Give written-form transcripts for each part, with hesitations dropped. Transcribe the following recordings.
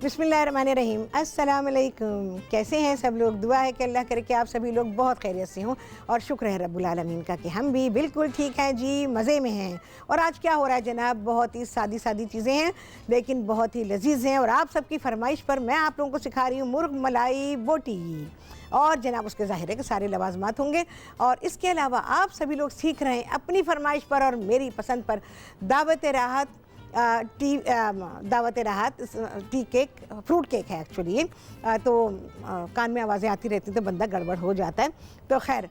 बिस्मिल्लाहिर्रहमानिर्रहीम। अस्सलाम वालेकुम। कैसे हैं सब लोग? दुआ है कि अल्लाह करे कि आप सभी लोग बहुत खैरियत से हों और शुक्र है रब्बुल आलमीन का कि हम भी बिल्कुल ठीक हैं जी, मज़े में हैं। और आज क्या हो रहा है जनाब? बहुत ही सादी सादी चीज़ें हैं लेकिन बहुत ही लजीज हैं और आप सबकी फरमाइश पर मैं आप लोगों को सिखा रही हूँ मुर्ग मलाई बोटी। और जनाब उसके ज़ाहिर है कि सारे लवाजमात होंगे। और इसके अलावा आप सभी लोग सीख रहे हैं अपनी फरमाइश पर और मेरी पसंद पर दावत राहत दावत राहत टी केक, फ्रूट केक है एक्चुअली ये। तो कान में आवाज़ें आती रहती तो बंदा गड़बड़ हो जाता है। तो खैर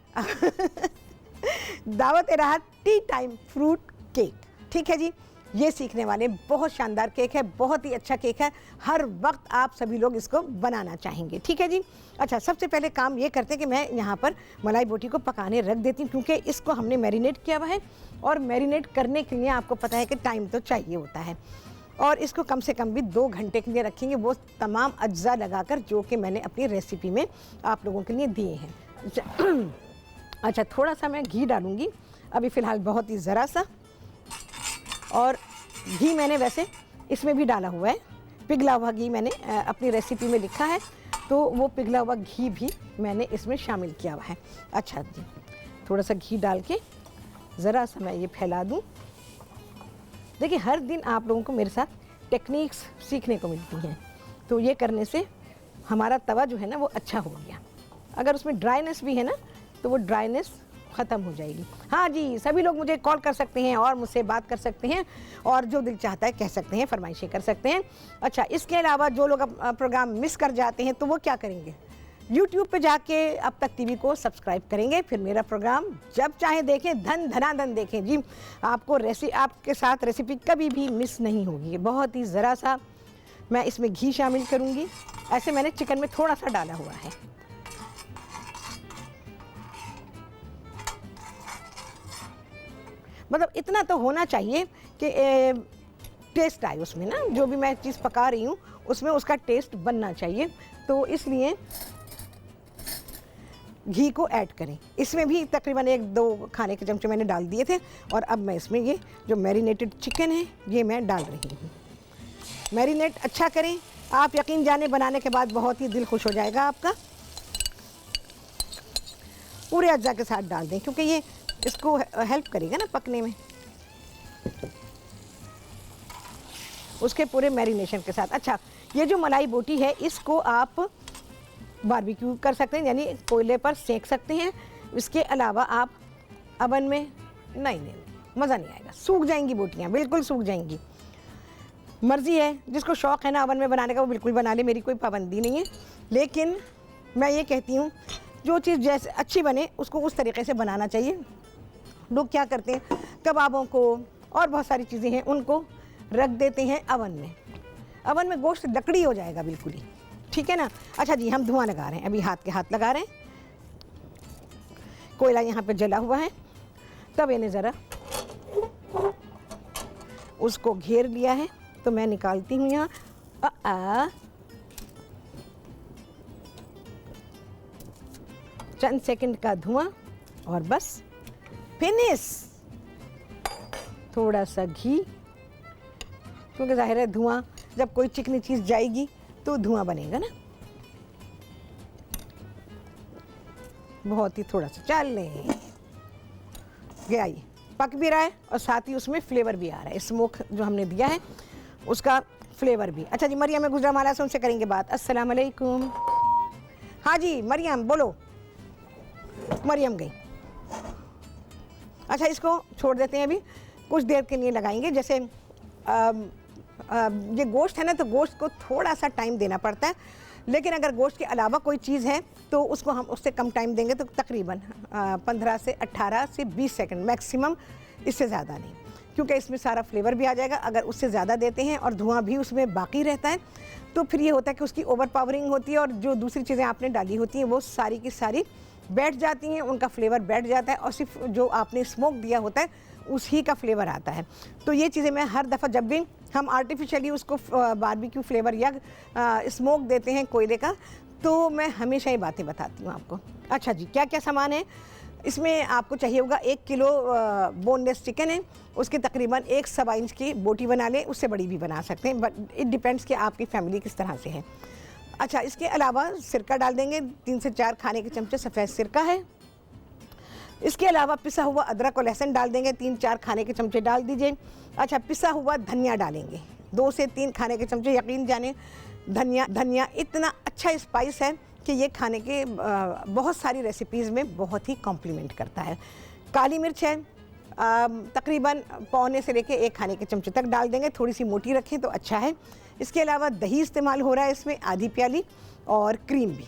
दावत राहत टी टाइम फ्रूट केक, ठीक है जी। ये सीखने वाले बहुत शानदार केक है, बहुत ही अच्छा केक है। हर वक्त आप सभी लोग इसको बनाना चाहेंगे, ठीक है जी। अच्छा, सबसे पहले काम ये करते हैं कि मैं यहाँ पर मलाई बोटी को पकाने रख देती हूँ क्योंकि इसको हमने मैरिनेट किया हुआ है और मैरिनेट करने के लिए आपको पता है कि टाइम तो चाहिए होता है। और इसको कम से कम भी 2 घंटे के लिए रखेंगे, वो तमाम अज्जा लगाकर जो कि मैंने अपनी रेसिपी में आप लोगों के लिए दिए हैं। अच्छा, थोड़ा सा मैं घी डालूँगी अभी फ़िलहाल, बहुत ही ज़रा सा। और घी मैंने वैसे इसमें भी डाला हुआ है, पिघला हुआ घी मैंने अपनी रेसिपी में लिखा है, तो वो पिघला हुआ घी भी मैंने इसमें शामिल किया हुआ है। अच्छा जी, थोड़ा सा घी डाल के ज़रा सा मैं ये फैला दूँ। देखिए, हर दिन आप लोगों को मेरे साथ टेक्निक्स सीखने को मिलती हैं, तो ये करने से हमारा तवा जो है ना वो अच्छा हो गया। अगर उसमें ड्राइनेस भी है ना तो वो ड्राइनेस ख़त्म हो जाएगी। हाँ जी, सभी लोग मुझे कॉल कर सकते हैं और मुझसे बात कर सकते हैं और जो दिल चाहता है कह सकते हैं, फरमाइशें कर सकते हैं। अच्छा, इसके अलावा जो लोग प्रोग्राम मिस कर जाते हैं तो वो क्या करेंगे? YouTube पे जाके अब तक टीवी को सब्सक्राइब करेंगे, फिर मेरा प्रोग्राम जब चाहे देखें, धन धनाधन देखें जी। आपको आपके साथ रेसिपी कभी भी मिस नहीं होगी। बहुत ही ज़रा सा मैं इसमें घी शामिल करूँगी। ऐसे मैंने चिकन में थोड़ा सा डाला हुआ है। मतलब इतना तो होना चाहिए कि टेस्ट आए उसमें ना, जो भी मैं चीज़ पका रही हूँ उसमें उसका टेस्ट बनना चाहिए, तो इसलिए घी को ऐड करें। इसमें भी तकरीबन 1-2 खाने के चमचे मैंने डाल दिए थे। और अब मैं इसमें ये जो मैरिनेटेड चिकन है ये मैं डाल रही हूँ। मैरिनेट अच्छा करें, आप यकीन जाने बनाने के बाद बहुत ही दिल खुश हो जाएगा आपका। पूरे अज्जा के साथ डाल दें क्योंकि ये इसको हेल्प करेगा ना पकने में, उसके पूरे मैरिनेशन के साथ। अच्छा, ये जो मलाई बोटी है इसको आप बारबेक्यू कर सकते हैं, यानी कोयले पर सेक सकते हैं। इसके अलावा आप अवन में नहीं, मज़ा नहीं आएगा, सूख जाएंगी बोटियाँ, बिल्कुल सूख जाएंगी। मर्ज़ी है, जिसको शौक़ है ना अवन में बनाने का वो बिल्कुल बना ले, मेरी कोई पाबंदी नहीं है। लेकिन मैं ये कहती हूँ जो चीज़ जैसे अच्छी बने उसको उस तरीके से बनाना चाहिए। लोग क्या करते हैं, कबाबों को और बहुत सारी चीज़ें हैं उनको रख देते हैं अवन में। अवन में गोश्त लकड़ी हो जाएगा बिल्कुल ही, ठीक है ना। अच्छा जी, हम धुआं लगा रहे हैं, अभी हाथ के हाथ लगा रहे हैं। कोयला यहाँ पे जला हुआ है, तवे ने ज़रा उसको घेर लिया है, तो मैं निकालती हूँ यहाँ। चंद सेकंड का धुआं और बस फिनिश। थोड़ा सा घी, क्योंकि जाहिर है धुआं, जब कोई चिकनी चीज़ जाएगी तो धुआं बनेगा ना। बहुत ही थोड़ा सा, चल लें गया, ये पक भी रहा है और साथ ही उसमें फ्लेवर भी आ रहा है। स्मोक जो हमने दिया है उसका फ्लेवर भी। अच्छा जी, मरियम गुजरावाला से उनसे करेंगे बात। अस्सलाम वालेकुम। हाँ जी मरियम, बोलो। मरियम गई। अच्छा, इसको छोड़ देते हैं, अभी कुछ देर के लिए लगाएंगे। जैसे ये गोश्त है ना, तो गोश्त को थोड़ा सा टाइम देना पड़ता है, लेकिन अगर गोश्त के अलावा कोई चीज़ है तो उसको हम उससे कम टाइम देंगे, तो तकरीबन 15 से 18 से 20 सेकंड मैक्सिमम, इससे ज़्यादा नहीं, क्योंकि इसमें सारा फ्लेवर भी आ जाएगा। अगर उससे ज़्यादा देते हैं और धुआं भी उसमें बाकी रहता है तो फिर ये होता है कि उसकी ओवर पावरिंग होती है और जो दूसरी चीज़ें आपने डाली होती हैं वो सारी की सारी बैठ जाती हैं, उनका फ्लेवर बैठ जाता है और सिर्फ जो आपने स्मोक दिया होता है उसी का फ्लेवर आता है। तो ये चीज़ें मैं हर दफ़ा जब भी हम आर्टिफिशियली उसको बारबेक्यू फ्लेवर या स्मोक देते हैं कोयले का, तो मैं हमेशा ये बातें बताती हूँ आपको। अच्छा जी, क्या क्या सामान है? इसमें आपको चाहिए होगा 1 किलो बोनलेस चिकन है, उसके तकरीबन 1 सवा इंच की बोटी बना लें, उससे बड़ी भी बना सकते हैं, बट इट डिपेंड्स कि आपकी फैमिली किस तरह से है। अच्छा, इसके अलावा सिरका डाल देंगे, 3 से 4 खाने के चमचे सफ़ेद सिरका है। इसके अलावा पिसा हुआ अदरक और लहसुन डाल देंगे, 3-4 खाने के चमचे डाल दीजिए। अच्छा, पिसा हुआ धनिया डालेंगे, 2 से 3 खाने के चमचे। यकीन जाने धनिया इतना अच्छा स्पाइस है कि ये खाने के बहुत सारी रेसिपीज़ में बहुत ही कॉम्प्लीमेंट करता है। काली मिर्च है, तकरीबन पौने से लेके 1 खाने के चमचे तक डाल देंगे, थोड़ी सी मोटी रखें तो अच्छा है। इसके अलावा दही इस्तेमाल हो रहा है इसमें, आधी प्याली, और क्रीम भी,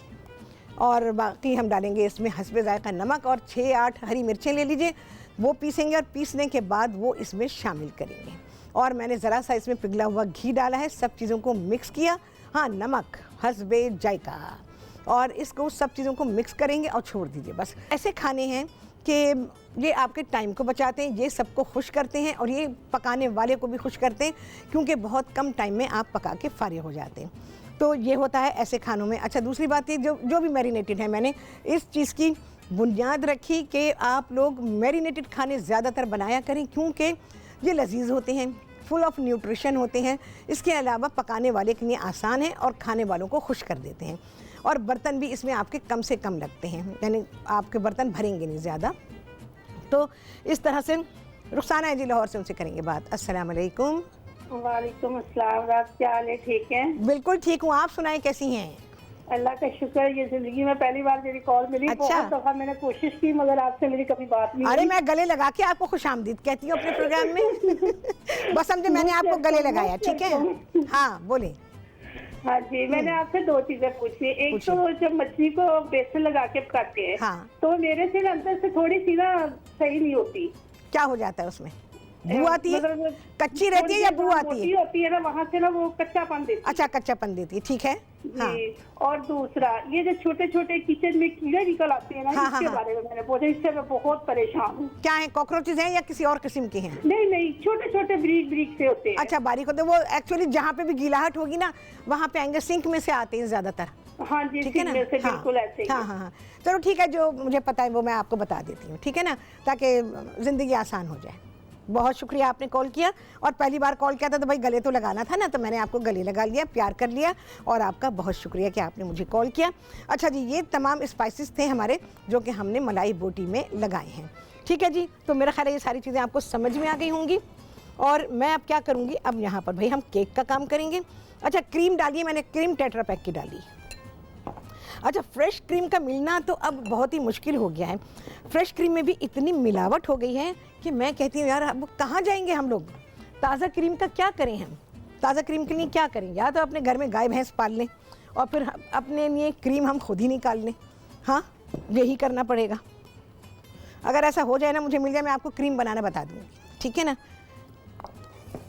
और बाकी हम डालेंगे इसमें हस्बे ज़ायक़ा नमक, और 6-8 हरी मिर्चें ले लीजिए, वो पीसेंगे, और पीसने के बाद वो इसमें शामिल करेंगे। और मैंने ज़रा सा इसमें पिघला हुआ घी डाला है, सब चीज़ों को मिक्स किया। हाँ, नमक हस्बे जायका, और इसको सब चीज़ों को मिक्स करेंगे और छोड़ दीजिए। बस ऐसे खाने हैं कि ये आपके टाइम को बचाते हैं, ये सबको खुश करते हैं, और ये पकाने वाले को भी खुश करते हैं, क्योंकि बहुत कम टाइम में आप पका के फारिग हो जाते हैं। तो ये होता है ऐसे खानों में। अच्छा, दूसरी बात ये जो भी मैरिनेटेड है, मैंने इस चीज़ की बुनियाद रखी कि आप लोग मैरिनेटेड खाने ज़्यादातर बनाया करें, क्योंकि ये लजीज होते हैं, फुल ऑफ न्यूट्रिशन होते हैं। इसके अलावा पकाने वाले के लिए आसान है और खाने वालों को खुश कर देते हैं, और बर्तन भी इसमें आपके कम से कम लगते हैं, यानी आपके बर्तन भरेंगे नहीं ज़्यादा। तो इस तरह से रुखसाना है जी लाहौर से, उनसे करेंगे बात। अस्सलाम वालेकुम। वालेकुम अस्सलाम, आप क्या हाल है? ठीक हैं? बिल्कुल ठीक हूँ, आप सुनाएं कैसी हैं? अल्लाह का शुक्र है, ये जिंदगी में पहली बार मेरी कॉल मिली। अच्छा। बहुत दफा मैंने कोशिश की, मगर आपसे मेरी कभी बात नहीं अरे हुई। मैं गले लगा के आपको खुशामदीद कहती हूँ अपने प्रोग्राम में। बस समझे मैंने आपको गले लगाया, ठीक है? हाँ बोले। हाँ जी, मैंने आपसे 2 चीजें पूछी। एक तो जब मछली को बेसन लगा के पकाते हैं, हाँ। तो मेरे से अंदर से थोड़ी सी ना सही नहीं होती। क्या हो जाता है उसमें? बू आती है? मतलब कच्ची रहती है या बू आती है? होती है ना, वहाँ से ना वो कच्चापन देती है। अच्छा, कच्चापन देती है, ठीक है। हाँ। जी। और दूसरा, ये जो छोटे छोटे किचन में कीड़े निकल आते हैं ना, हाँ, इसके हाँ, बारे में मैंने पूछा। इससे मैं बहुत परेशान हूँ। क्या है, कॉकरोचेज हैं या किसी और किस्म के हैं? नहीं, छोटे छोटे ब्रीक ब्रीक से होते हैं। अच्छा, बारीक होते हैं वो। एक्चुअली जहाँ पे भी गीलाहट होगी ना, वहाँ पे आएंगे, सिंक में से आते हैं ज़्यादातर। हाँ जी, ठीक है ना? से बिल्कुल ऐसे ही। हाँ, चलो ठीक है, जो मुझे पता है वो मैं आपको बता देती हूँ, ठीक है ना, ताकि ज़िंदगी आसान हो जाए। बहुत शुक्रिया आपने कॉल किया, और पहली बार कॉल किया था तो भाई गले तो लगाना था ना, तो मैंने आपको गले लगा लिया, प्यार कर लिया, और आपका बहुत शुक्रिया कि आपने मुझे कॉल किया। अच्छा जी, ये तमाम स्पाइसेस थे हमारे जो कि हमने मलाई बोटी में लगाए हैं, ठीक है जी। तो मेरा ख्याल है ये सारी चीज़ें आपको समझ में आ गई होंगी, और मैं अब क्या करूँगी, अब यहाँ पर भाई हम केक का काम करेंगे। अच्छा, क्रीम डालिए, मैंने क्रीम टेट्रा पैक की डाली। अच्छा, फ्रेश क्रीम का मिलना तो अब बहुत ही मुश्किल हो गया है। फ्रेश क्रीम में भी इतनी मिलावट हो गई है कि मैं कहती हूँ यार, अब कहाँ जाएंगे हम लोग? ताज़ा क्रीम का क्या करें हम? ताज़ा क्रीम के लिए क्या करें? या तो अपने घर में गाय भैंस पाल लें, और फिर अपने लिए क्रीम हम खुद ही निकाल लें। हाँ, यही करना पड़ेगा। अगर ऐसा हो जाए ना, मुझे मिल जाए, मैं आपको क्रीम बनाना बता दूँगी, ठीक है ना।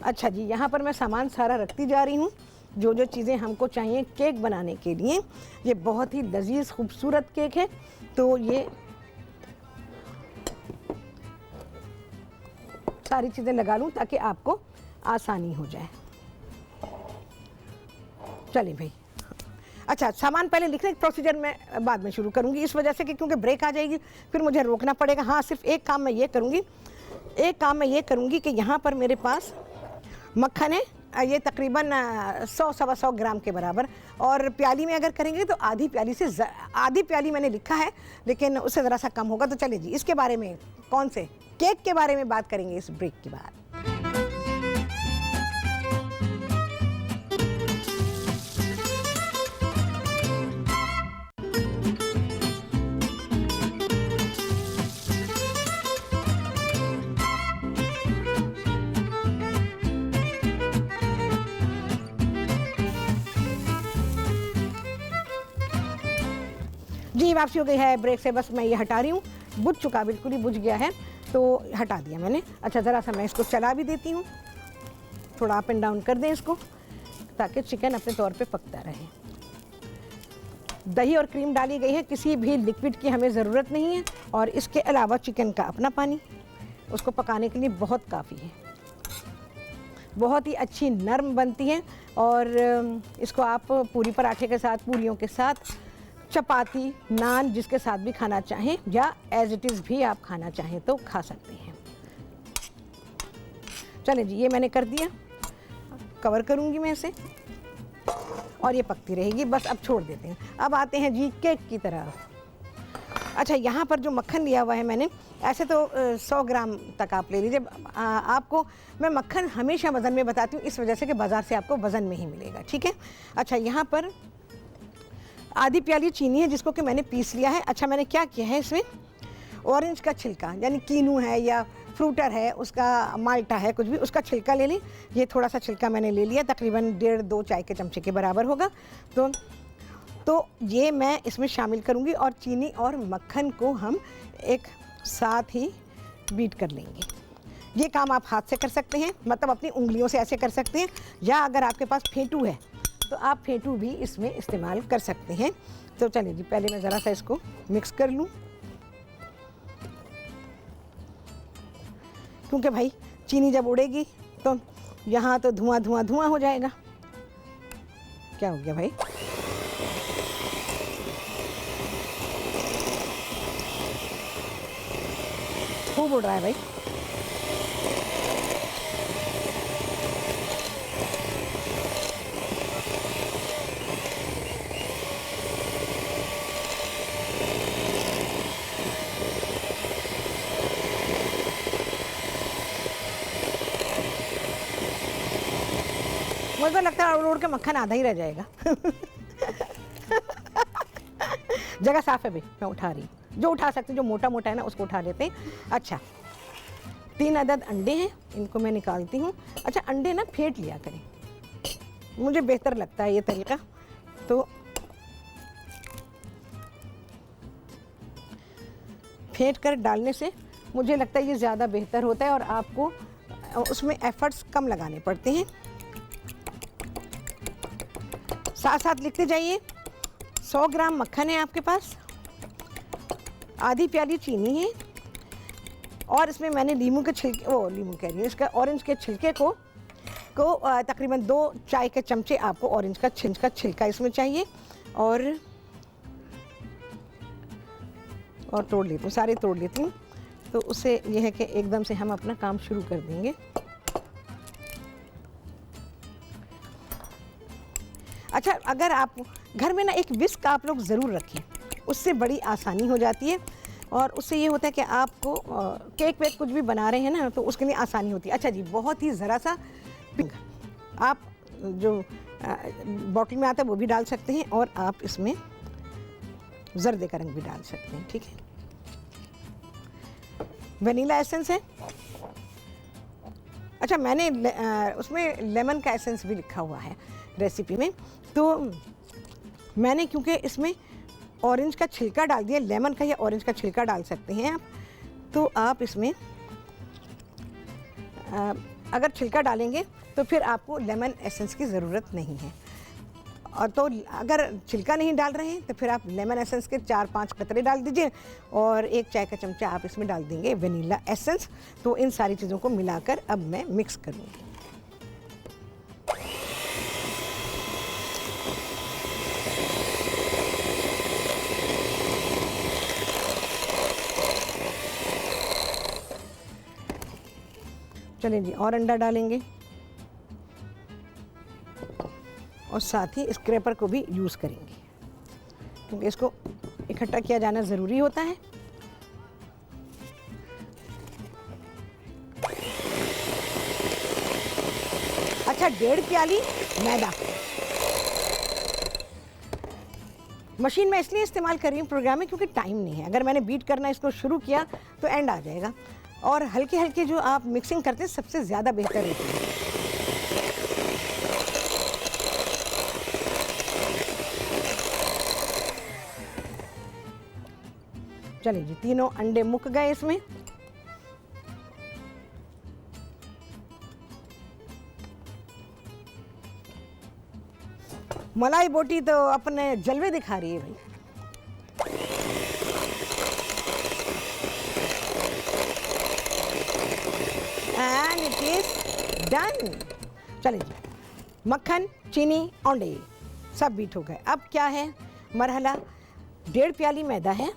अच्छा जी, यहाँ पर मैं सामान सारा रखती जा रही हूँ, जो जो चीज़ें हमको चाहिए केक बनाने के लिए। ये बहुत ही लजीज खूबसूरत केक है, तो ये सारी चीज़ें लगा लूँ ताकि आपको आसानी हो जाए। चलिए भाई, अच्छा सामान पहले लिखने का प्रोसीजर मैं बाद में शुरू करूँगी, इस वजह से कि क्योंकि ब्रेक आ जाएगी, फिर मुझे रोकना पड़ेगा। हाँ, सिर्फ एक काम मैं ये करूँगी कि यहाँ पर मेरे पास मक्खन है, ये तकरीबन 100-125 ग्राम के बराबर, और प्याली में अगर करेंगे तो आधी प्याली मैंने लिखा है, लेकिन उससे ज़रा सा कम होगा। तो चले जी, इसके बारे में, कौन से केक के बारे में बात करेंगे इस ब्रेक के बाद। जी, वापसी हो गई है ब्रेक से, बस मैं ये हटा रही हूँ। बुझ चुका, बिल्कुल ही बुझ गया है, तो हटा दिया मैंने। अच्छा, ज़रा सा मैं इसको चला भी देती हूँ, थोड़ा अप एंड डाउन कर दें इसको, ताकि चिकन अपने तौर पे पकता रहे। दही और क्रीम डाली गई है, किसी भी लिक्विड की हमें ज़रूरत नहीं है, और इसके अलावा चिकन का अपना पानी उसको पकाने के लिए बहुत काफ़ी है। बहुत ही अच्छी नरम बनती है, और इसको आप पूरी पराठे के साथ, पूरियों के साथ, चपाती, नान जिसके साथ भी खाना चाहें, या एज इट इज़ भी आप खाना चाहें तो खा सकते हैं। चलें जी, ये मैंने कर दिया, कवर करूँगी मैं इसे और ये पकती रहेगी, बस अब छोड़ देते हैं। अब आते हैं जी केक की तरह। अच्छा, यहाँ पर जो मक्खन लिया हुआ है मैंने, ऐसे तो 100 ग्राम तक आप ले लीजिए। आपको मैं मक्खन हमेशा वज़न में बताती हूँ, इस वजह से कि बाज़ार से आपको वज़न में ही मिलेगा, ठीक है। अच्छा, यहाँ पर आधी प्याली चीनी है जिसको कि मैंने पीस लिया है। अच्छा, मैंने क्या किया है, इसमें ऑरेंज का छिलका, यानी कीनू है या फ्रूटर है, उसका माल्टा है, कुछ भी, उसका छिलका ले लें। ये थोड़ा सा छिलका मैंने ले लिया, तकरीबन 1.5-2 चाय के चमचे के बराबर होगा। तो ये मैं इसमें शामिल करूँगी और चीनी और मक्खन को हम एक साथ ही बीट कर लेंगे। ये काम आप हाथ से कर सकते हैं, मतलब अपनी उंगलियों से ऐसे कर सकते हैं, या अगर आपके पास फेंटू है तो आप फेंटू भी इसमें इस्तेमाल कर सकते हैं। तो चलिए जी, पहले मैं ज़रा सा इसको मिक्स कर लूँ, क्योंकि भाई चीनी जब उड़ेगी तो यहाँ तो धुआं धुआं धुआं हो जाएगा। क्या हो गया भाई? खूब उड़ रहा है भाई। मुझे तो लगता है उड़ के मक्खन आधा ही रह जाएगा। जगह साफ है भाई, मैं उठा रही हूँ, जो उठा सकते हैं, जो मोटा मोटा है ना उसको उठा लेते हैं। अच्छा, 3 अदद अंडे हैं, इनको मैं निकालती हूँ। अच्छा, अंडे ना फेंट लिया करें, मुझे बेहतर लगता है ये तरीका। तो फेंट कर डालने से मुझे लगता है ये ज़्यादा बेहतर होता है और आपको उसमें एफर्ट्स कम लगाने पड़ते हैं। साथ साथ लिखते जाइए। 100 ग्राम मक्खन है आपके पास, आधी प्याली चीनी है, और इसमें मैंने लीमू के छिलके, लीमू कह रही हूँ, इसका ऑरेंज के छिलके को तकरीबन 2 चाय के चमचे आपको ऑरेंज का छिलका इसमें चाहिए। और तोड़ लेती हूँ, सारे तोड़ लेती हूँ, तो उससे यह है कि एकदम से हम अपना काम शुरू कर देंगे। अच्छा, अगर आप घर में ना एक विस्क आप लोग ज़रूर रखें, उससे बड़ी आसानी हो जाती है, और उससे ये होता है कि आपको केक वेक कुछ भी बना रहे हैं ना, तो उसके लिए आसानी होती है। अच्छा जी, बहुत ही ज़रा सा आप जो बॉटल में आता है वो भी डाल सकते हैं, और आप इसमें जर्दे का रंग भी डाल सकते हैं, ठीक है। वनीला एसेंस है। अच्छा, मैंने उसमें लेमन का एसेंस भी लिखा हुआ है रेसिपी में, तो मैंने क्योंकि इसमें ऑरेंज का छिलका डाल दिया, लेमन का या ऑरेंज का छिलका डाल सकते हैं आप। तो आप इसमें अगर छिलका डालेंगे तो फिर आपको लेमन एसेंस की ज़रूरत नहीं है, और तो अगर छिलका नहीं डाल रहे हैं तो फिर आप लेमन एसेंस के 4-5 कतरे डाल दीजिए, और 1 चाय का चमचा आप इसमें डाल देंगे वनीला एसेंस। तो इन सारी चीज़ों को मिलाकर अब मैं मिक्स करूँगी। चलिए जी, और अंडा डालेंगे, और साथ ही स्क्रैपर को भी यूज़ करेंगे, क्योंकि इसको इकट्ठा किया जाना ज़रूरी होता है। अच्छा, 1.5 प्याली मैदा। मशीन में इसलिए इस्तेमाल कर रही हूँ प्रोग्राम में, क्योंकि टाइम नहीं है। अगर मैंने बीट करना इसको शुरू किया तो एंड आ जाएगा, और हल्के हल्के जो आप मिक्सिंग करते हैं सबसे ज़्यादा बेहतर होती है। चलिए जी, 3 अंडे मुक गए इसमें। मलाई बोटी तो अपने जलवे दिखा रही है भाई। And it is done. चलिए जी, मक्खन, चीनी, अंडे सब बीट हो गए। अब क्या है मरहला, 1.5 प्याली मैदा है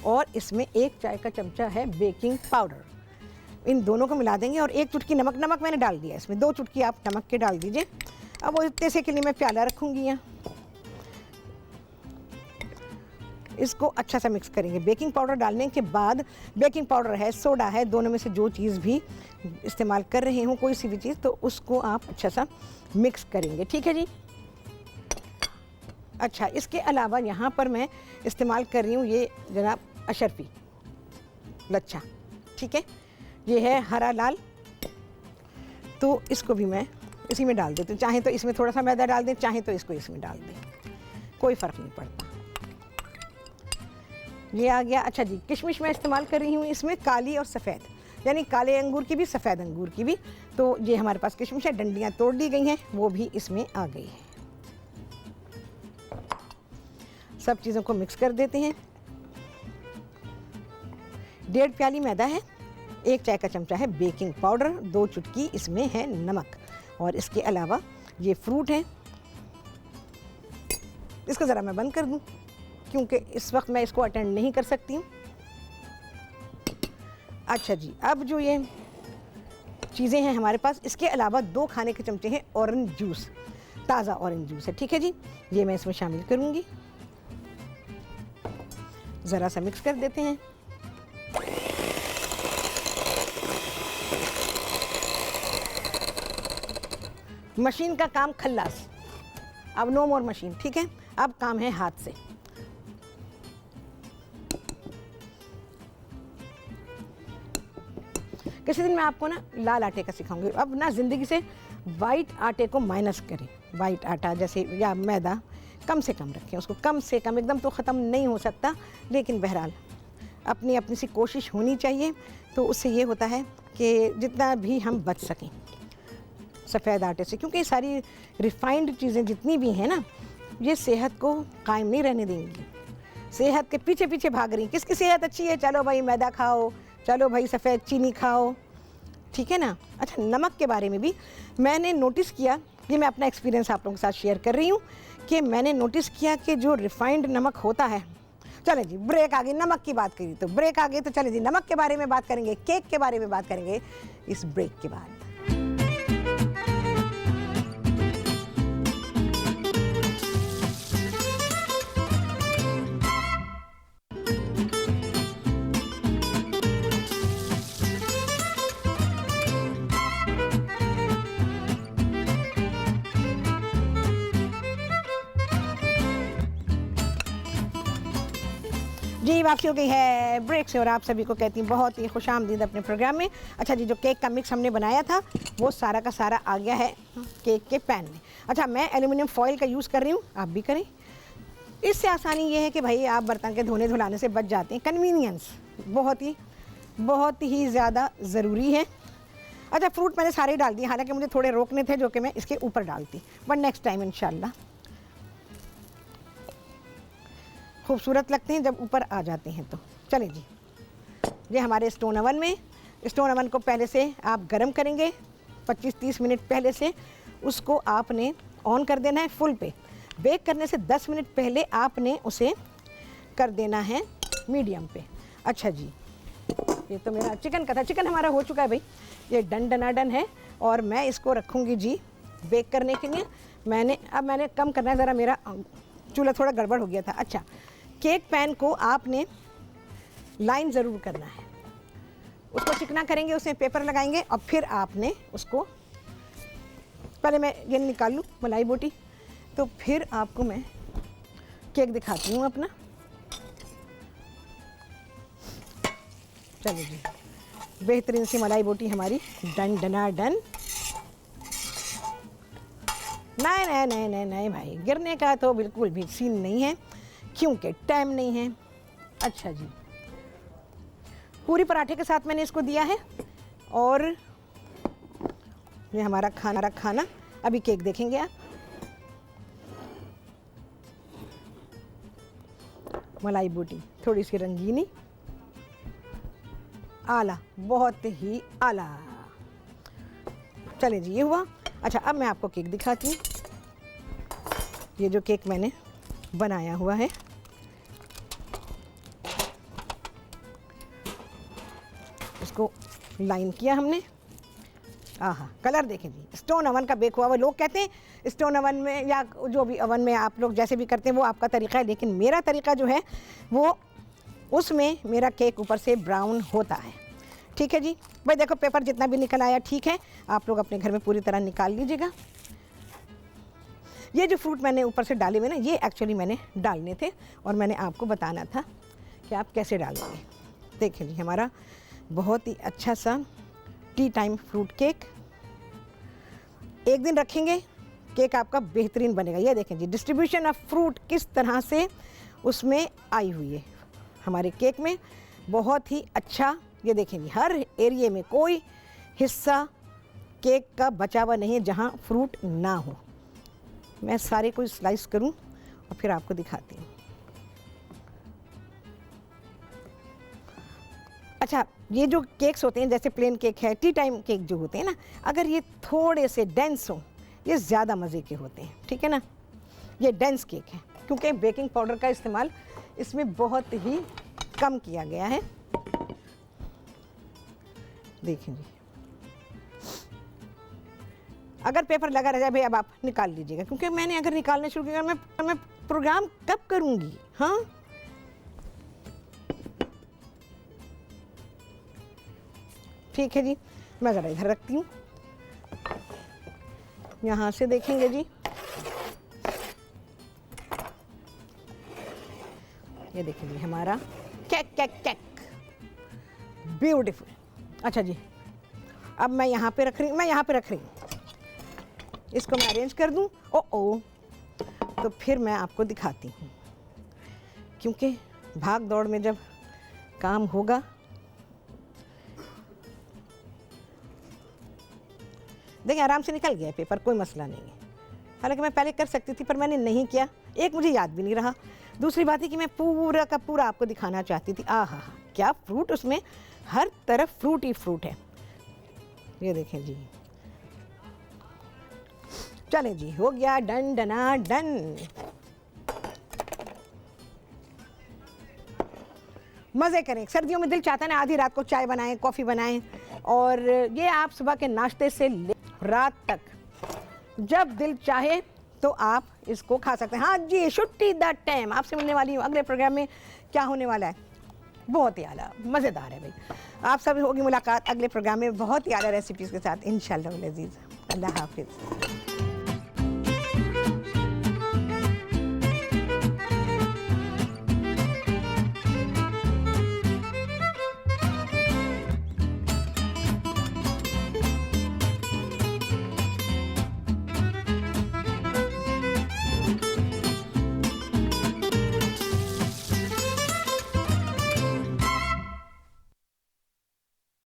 और इसमें 1 चाय का चमचा है बेकिंग पाउडर। इन दोनों को मिला देंगे और 1 चुटकी नमक, नमक मैंने डाल दिया इसमें, 2 चुटकी आप नमक के डाल दीजिए। अब वो इतने से के लिए मैं प्याला रखूँगी यहाँ। इसको अच्छा सा मिक्स करेंगे। बेकिंग पाउडर डालने के बाद, बेकिंग पाउडर है, सोडा है, दोनों में से जो चीज़ भी इस्तेमाल कर रहे हो, कोई सी भी चीज़, तो उसको आप अच्छा सा मिक्स करेंगे। ठीक है जी। अच्छा, इसके अलावा यहाँ पर मैं इस्तेमाल कर रही हूँ ये जनाब अशरफी लच्छा। ठीक है, ये है हरा लाल, तो इसको भी मैं इसी में डाल देती हूँ। चाहे तो इसमें थोड़ा सा मैदा डाल दें, चाहे तो इसको इसमें डाल दें, कोई फ़र्क नहीं पड़ता। ये आ गया। अच्छा जी, किशमिश मैं इस्तेमाल कर रही हूँ इसमें काली और सफ़ेद, यानी काले अंगूर की भी, सफ़ेद अंगूर की भी। तो ये हमारे पास किशमिश है, डंडियाँ तोड़ दी गई हैं, वो भी इसमें आ गई है। सब चीज़ों को मिक्स कर देते हैं। 1.5 प्याली मैदा है, 1 चाय का चमचा है बेकिंग पाउडर, 2 चुटकी इसमें है नमक, और इसके अलावा ये फ्रूट है। इसको ज़रा मैं बंद कर दूँ क्योंकि इस वक्त मैं इसको अटेंड नहीं कर सकती हूँ। अच्छा जी, अब जो ये चीज़ें हैं हमारे पास, इसके अलावा 2 खाने के चमचे हैं ऑरेंज जूस, ताज़ा ऑरेंज जूस है। ठीक है जी, ये मैं इसमें शामिल करूँगी। ज़रा सा मिक्स कर देते हैं। मशीन का काम खल्लास, अब नो मोर मशीन। ठीक है, अब काम है हाथ से। किसी दिन मैं आपको ना लाल आटे का सिखाऊंगी। अब ना ज़िंदगी से वाइट आटे को माइनस करें। वाइट आटा जैसे या मैदा कम से कम रखें, उसको कम से कम, एकदम तो ख़त्म नहीं हो सकता, लेकिन बहरहाल अपनी अपनी सी कोशिश होनी चाहिए। तो उससे ये होता है कि जितना भी हम बच सकें सफ़ेद आटे से, क्योंकि सारी रिफाइंड चीज़ें जितनी भी हैं ना, ये सेहत को कायम नहीं रहने देंगी। सेहत के पीछे पीछे भाग रही, किसकी सेहत अच्छी है, चलो भाई मैदा खाओ, चलो भाई सफ़ेद चीनी खाओ, ठीक है ना। अच्छा, नमक के बारे में भी मैंने नोटिस किया, ये मैं अपना एक्सपीरियंस आप लोगों के साथ शेयर कर रही हूँ कि मैंने नोटिस किया कि जो रिफाइंड नमक होता है, चले जी ब्रेक आ गई, नमक की बात करी तो ब्रेक आ गई, तो चले जी नमक के बारे में बात करेंगे, केक के बारे में बात करेंगे इस ब्रेक के बाद। जी, वापसी हो गई है ब्रेक से और आप सभी को कहती हूँ बहुत ही खुशामदीद अपने प्रोग्राम में। अच्छा जी, जो केक का मिक्स हमने बनाया था वो सारा का सारा आ गया है केक के पैन में। अच्छा, मैं एल्यूमिनियम फॉइल का यूज़ कर रही हूँ, आप भी करें। इससे आसानी ये है कि भाई आप बर्तन के धोने धुलाने से बच जाते हैं। कन्वीनियंस बहुत ही ज़्यादा ज़रूरी है। अच्छा, फ्रूट मैंने सारे डाल दिए, हालांकि मुझे थोड़े रोकने थे जो कि मैं इसके ऊपर डालती, बट नेक्स्ट टाइम इंशाल्लाह। खूबसूरत लगते हैं जब ऊपर आ जाते हैं। तो चले जी, ये हमारे स्टोन ओवन में, स्टोन ओवन को पहले से आप गर्म करेंगे, 25-30 मिनट पहले से उसको आपने ऑन कर देना है फुल पे। बेक करने से 10 मिनट पहले आपने उसे कर देना है मीडियम पे। अच्छा जी, ये तो मेरा चिकन का था, चिकन हमारा हो चुका है भाई, ये डन है और मैं इसको रखूँगी जी बेक करने के लिए। मैंने कम करना है ज़रा, मेरा चूल्हा थोड़ा गड़बड़ हो गया था। अच्छा, केक पैन को आपने लाइन ज़रूर करना है, उसको चिकना करेंगे, उसमें पेपर लगाएंगे और फिर आपने उसको, पहले मैं ये निकाल लूँ मलाई बोटी, तो फिर आपको मैं केक दिखाती हूँ अपना। चलो जी, बेहतरीन सी मलाई बोटी हमारी डन। नहीं भाई, गिरने का तो बिल्कुल भी सीन नहीं है क्योंकि टाइम नहीं है। अच्छा जी, पूरी पराठे के साथ मैंने इसको दिया है और ये हमारा खाना। अभी केक देखेंगे आप। मलाई बोटी थोड़ी सी रंगीनी, आला, बहुत ही आला। चले जी, ये हुआ। अच्छा, अब मैं आपको केक दिखाती हूँ। ये जो केक मैंने बनाया हुआ है, इसको लाइन किया हमने। आहा, कलर देखें जी, स्टोन ओवन का बेक हुआ हुआ। लोग कहते हैं स्टोन ओवन में या जो भी ओवन में आप लोग जैसे भी करते हैं वो आपका तरीका है, लेकिन मेरा तरीका जो है वो उसमें मेरा केक ऊपर से ब्राउन होता है। ठीक है जी भाई, देखो पेपर जितना भी निकल आया ठीक है, आप लोग अपने घर में पूरी तरह निकाल लीजिएगा। ये जो फ्रूट मैंने ऊपर से डाले हुए ना, ये एक्चुअली मैंने डालने थे और मैंने आपको बताना था कि आप कैसे डालेंगे। देखिए जी, हमारा बहुत ही अच्छा सा टी टाइम फ्रूट केक, एक दिन रखेंगे केक आपका बेहतरीन बनेगा। ये देखें जी, डिस्ट्रीब्यूशन ऑफ फ्रूट किस तरह से उसमें आई हुई है हमारे केक में, बहुत ही अच्छा। ये देखें जी, हर एरिए में कोई हिस्सा केक का बचा हुआ नहीं है जहाँ फ्रूट ना हो। मैं सारे को स्लाइस करूं और फिर आपको दिखाती हूँ। अच्छा, ये जो केक्स होते हैं जैसे प्लेन केक है, टी टाइम केक जो होते हैं ना, अगर ये थोड़े से डेंस हो ये ज़्यादा मज़े के होते हैं। ठीक है ना, ये डेंस केक है क्योंकि बेकिंग पाउडर का इस्तेमाल इसमें बहुत ही कम किया गया है। देखें जी, अगर पेपर लगा रह जाए भाई अब आप निकाल लीजिएगा, क्योंकि मैंने अगर निकालने शुरू किया मैं प्रोग्राम कब करूँगी। हाँ, ठीक है जी, मैं ज़रा इधर रखती हूँ, यहाँ से देखेंगे जी। ये देखिए जी, हमारा केक केक केक ब्यूटीफुल। अच्छा जी, अब मैं यहाँ पे रख रही हूँ, इसको मैं अरेंज कर दूँ। ओ तो फिर मैं आपको दिखाती हूँ, क्योंकि भाग दौड़ में जब काम होगा। देखिए, आराम से निकल गया पेपर, कोई मसला नहीं है। हालांकि मैं पहले कर सकती थी पर मैंने नहीं किया, एक मुझे याद भी नहीं रहा, दूसरी बात है कि मैं पूरा का पूरा आपको दिखाना चाहती थी। आहा, क्या फ्रूट, उसमें हर तरफ फ्रूट ही फ्रूट है। ये देखें जी, चलें जी, हो गया डन डना डन। मज़े करें, सर्दियों में दिल चाहता है ना आधी रात को चाय बनाएं, कॉफ़ी बनाएं, और ये आप सुबह के नाश्ते से रात तक जब दिल चाहे तो आप इसको खा सकते हैं। हाँ जी, छुट्टी द टाइम आपसे मिलने वाली हूँ अगले प्रोग्राम में। क्या होने वाला है, बहुत ही आला मज़ेदार है भाई। आप सब होगी मुलाकात अगले प्रोग्राम में बहुत ही आला रेसिपीज़ के साथ इंशाअल्लाह अज़ीज़। अल्लाह हाफिज़।